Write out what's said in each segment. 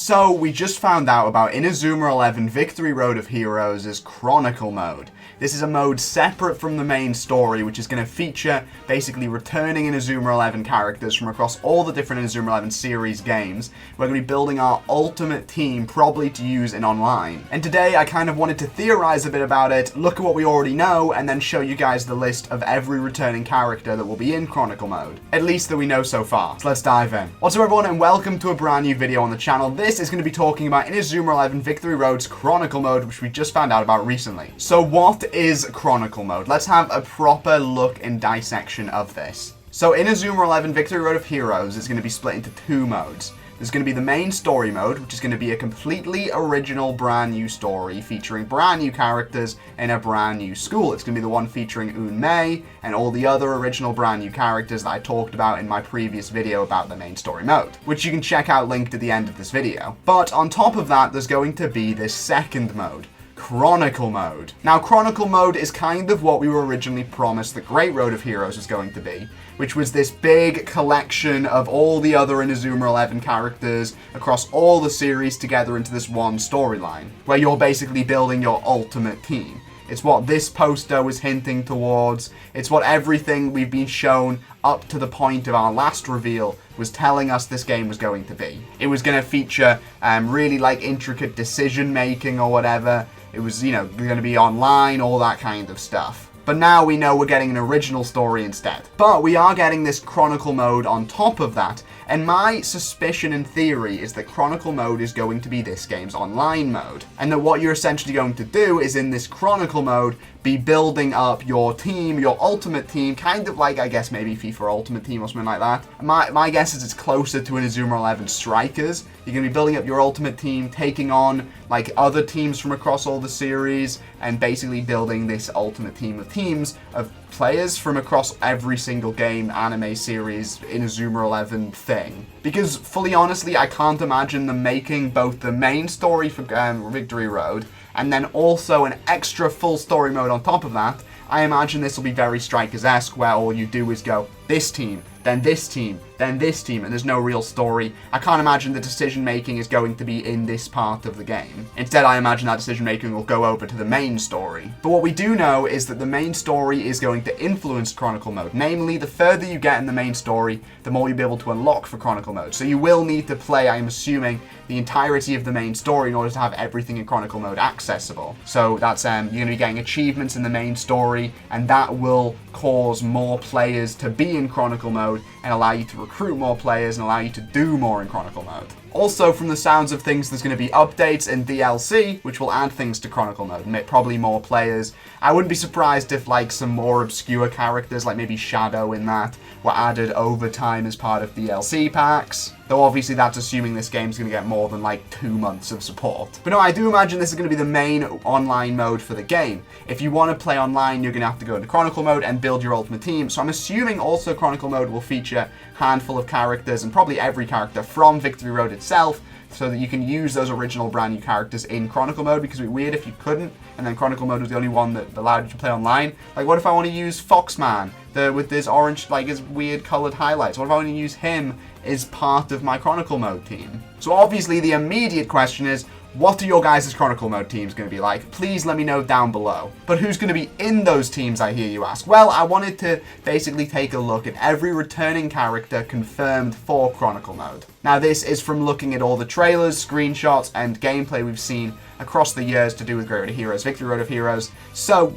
So, we just found out about Inazuma 11 Victory Road of Heroes' Chronicle Mode. This is a mode separate from the main story, which is going to feature basically returning Inazuma 11 characters from across all the different Inazuma 11 series games. We're going to be building our ultimate team, probably to use in online. And today I kind of wanted to theorize a bit about it, look at what we already know, and then show you guys the list of every returning character that will be in Chronicle Mode. At least that we know so far. So let's dive in. What's up everyone, and welcome to a brand new video on the channel. This is going to be talking about Inazuma 11 Victory Road's Chronicle Mode, which we just found out about recently. So what is Chronicle Mode? Let's have a proper look and dissection of this. So Inazuma 11 Victory Road of Heroes is going to be split into two modes. There's going to be the main story mode, which is going to be a completely original brand new story featuring brand new characters in a brand new school. It's going to be the one featuring Unmei and all the other original brand new characters that I talked about in my previous video about the main story mode, which you can check out linked at the end of this video. But on top of that, there's going to be this second mode, Chronicle Mode. Now, Chronicle Mode is kind of what we were originally promised the Great Road of Heroes was going to be, which was this big collection of all the other Inazuma 11 characters across all the series together into this one storyline, where you're basically building your ultimate team. It's what this poster was hinting towards. It's what everything we've been shown up to the point of our last reveal was telling us this game was going to be. It was going to feature really like intricate decision making or whatever. It was, you know, going to be online, all that kind of stuff. But now we know we're getting an original story instead. But we are getting this Chronicle Mode on top of that. And my suspicion and theory is that Chronicle Mode is going to be this game's online mode. And that what you're essentially going to do is in this Chronicle Mode, be building up your team, your ultimate team, kind of like, I guess, maybe FIFA Ultimate Team or something like that. My guess is it's closer to Inazuma 11 Strikers. You're going to be building up your ultimate team, taking on, like, other teams from across all the series, and basically building this ultimate team of teams of players from across every single game, anime series, Inazuma 11 thing. Because, fully honestly, I can't imagine them making both the main story for Victory Road and then also an extra full story mode on top of that. I imagine this will be very Strikers-esque, where all you do is go, this team, then this team, then this team, and there's no real story. I can't imagine the decision-making is going to be in this part of the game. Instead, I imagine that decision-making will go over to the main story. But what we do know is that the main story is going to influence Chronicle Mode. Namely, the further you get in the main story, the more you'll be able to unlock for Chronicle Mode. So you will need to play, I'm assuming, the entirety of the main story in order to have everything in Chronicle Mode accessible. So that's, you're going to be getting achievements in the main story, and that will cause more players to be in Chronicle Mode and allow you to recruit more players and allow you to do more in Chronicle Mode. Also, from the sounds of things, there's going to be updates and DLC, which will add things to Chronicle Mode, probably more players. I wouldn't be surprised if, like, some more obscure characters, like maybe Shadow in that, were added over time as part of DLC packs. Though obviously that's assuming this game's going to get more than like 2 months of support. But no, I do imagine this is going to be the main online mode for the game. If you want to play online, you're going to have to go into Chronicle Mode and build your ultimate team. So I'm assuming also Chronicle Mode will feature a handful of characters, and probably every character from Victory Road itself, so that you can use those original brand new characters in Chronicle Mode, because it would be weird if you couldn't, and then Chronicle Mode was the only one that allowed you to play online. Like, what if I want to use Foxman, with this orange, like, his weird colored highlights? What if I want to use him as part of my Chronicle Mode team? So obviously the immediate question is, what are your guys' Chronicle Mode teams going to be like? Please let me know down below. But who's going to be in those teams, I hear you ask? Well, I wanted to basically take a look at every returning character confirmed for Chronicle Mode. Now, this is from looking at all the trailers, screenshots, and gameplay we've seen across the years to do with Great Road of Heroes, Victory Road of Heroes. So,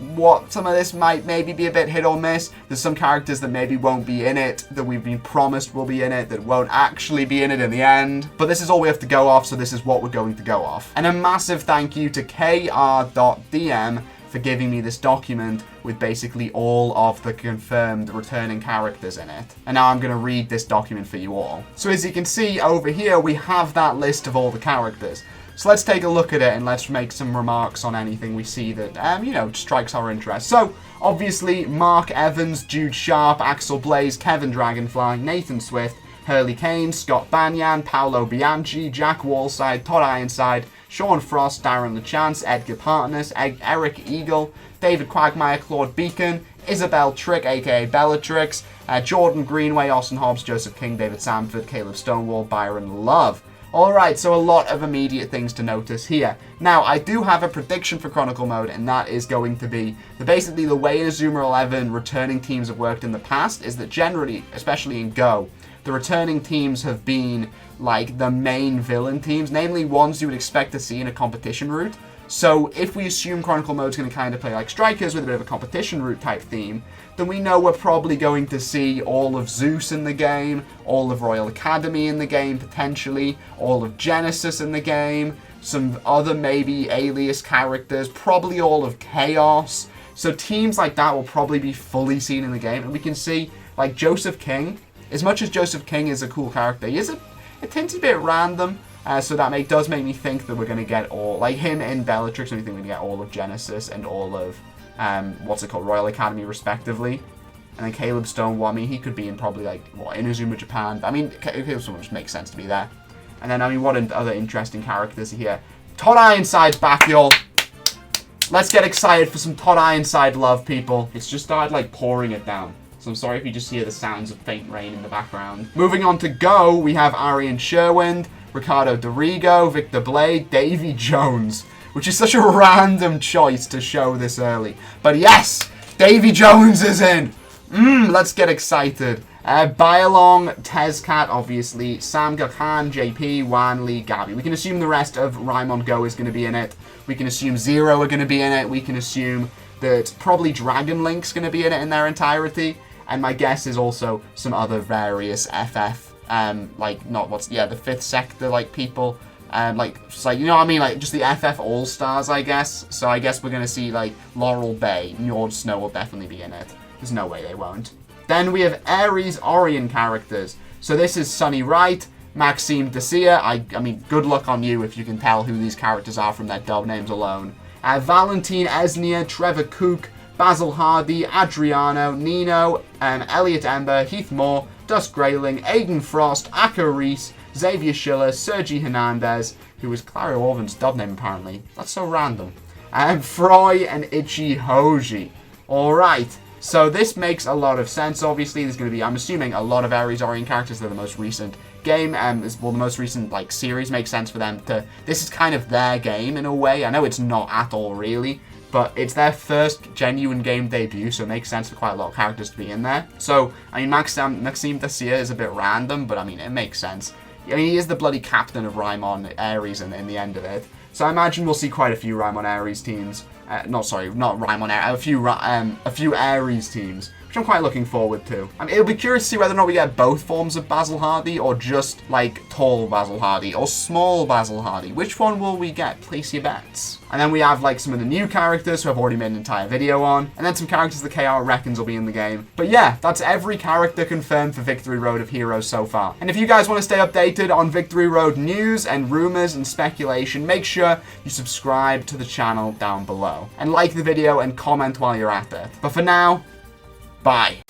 some of this might maybe be a bit hit or miss. There's some characters that maybe won't be in it, that we've been promised will be in it, that won't actually be in it in the end. But this is all we have to go off, so this is what we're going to go off. And a massive thank you to kr.dm for giving me this document with basically all of the confirmed returning characters in it. And now I'm going to read this document for you all. So as you can see over here, we have that list of all the characters. So let's take a look at it and let's make some remarks on anything we see that, you know, strikes our interest. So, obviously, Mark Evans, Jude Sharp, Axel Blaze, Kevin Dragonfly, Nathan Swift, Hurley Kane, Scott Banyan, Paolo Bianchi, Jack Wallside, Todd Ironside, Sean Frost, Darren LeChance, Edgar Partners, Eric Eagle, David Quagmire, Claude Beacon, Isabel Trick, aka Bellatrix, Jordan Greenway, Austin Hobbs, Joseph King, David Samford, Caleb Stonewall, Byron Love. Alright, so a lot of immediate things to notice here. Now, I do have a prediction for Chronicle Mode, and that is going to be that basically the way Inazuma 11 returning teams have worked in the past is that generally, especially in Go, the returning teams have been like the main villain teams, namely ones you would expect to see in a competition route. So if we assume Chronicle Mode's going to kind of play like Strikers with a bit of a competition route type theme, then we know we're probably going to see all of Zeus in the game, all of Royal Academy in the game potentially, all of Genesis in the game, some other maybe alias characters, probably all of Chaos. So teams like that will probably be fully seen in the game, and we can see like Joseph King. As much as Joseph King is a cool character, he is a tinted bit random. So that does make me think that we're going to get all, like him in Bellatrix, and we think we're going to get all of Genesis and all of, what's it called, Royal Academy, respectively. And then Caleb Stone, well, I mean, he could be in probably, like, what, Inazuma Japan. I mean, Caleb Stone just makes sense to be there. And then, I mean, what other interesting characters here? Todd Ironside's back, y'all. Let's get excited for some Todd Ironside love, people. It's just started, like, pouring it down. So I'm sorry if you just hear the sounds of faint rain in the background. Moving on to Go, we have Arian Sherwind, Ricardo Dorigo, Victor Blade, Davy Jones, which is such a random choice to show this early. But yes, Davy Jones is in. Let's get excited. Byalong, Tezcat, obviously, Sam Gakhan, JP, Wan Lee, Gabby. We can assume the rest of Raimon Go is going to be in it. We can assume Zero are going to be in it. We can assume that probably Dragon Link's going to be in it in their entirety. And my guess is also some other various FF. The fifth sector, like, people, you know what I mean, like, just the FF All-Stars, I guess. So I guess we're going to see, like, Laurel Bay, Njord Snow will definitely be in it. There's no way they won't. Then we have Ares Orion characters. So this is Sunny Wright, Maxime Dacia. I mean, good luck on you if you can tell who these characters are from their dub names alone. Valentine Esnia, Trevor Cook, Basil Hardy, Adriano, Nino, Elliot Ember, Heath Moore, Dusk Grayling, Aiden Frost, Aka Reese, Xavier Schiller, Sergi Hernandez, who was Clario Orvan's dub name apparently. That's so random. Froy and Ichi Hoji. Alright, so this makes a lot of sense. Obviously, there's going to be, I'm assuming, a lot of Ares Orion characters. They're the most recent game. The most recent, like, series makes sense for them to... This is kind of their game, in a way. I know it's not at all, really. But it's their first genuine game debut, so it makes sense for quite a lot of characters to be in there. So, I mean, Maxime Dacia is a bit random, but I mean, it makes sense. I mean, he is the bloody captain of Raimon Ares in the end of it. So I imagine we'll see quite a few Raimon Ares teams. Not Raimon Ares, a few Ares teams, which I'm quite looking forward to. I mean, it'll be curious to see whether or not we get both forms of Basil Hardy, or just, like, tall Basil Hardy, or small Basil Hardy. Which one will we get? Place your bets. And then we have, like, some of the new characters who I've already made an entire video on, and then some characters the KR reckons will be in the game. But yeah, that's every character confirmed for Victory Road of Heroes so far. And if you guys want to stay updated on Victory Road news and rumors and speculation, make sure you subscribe to the channel down below. And like the video and comment while you're at it. But for now, bye.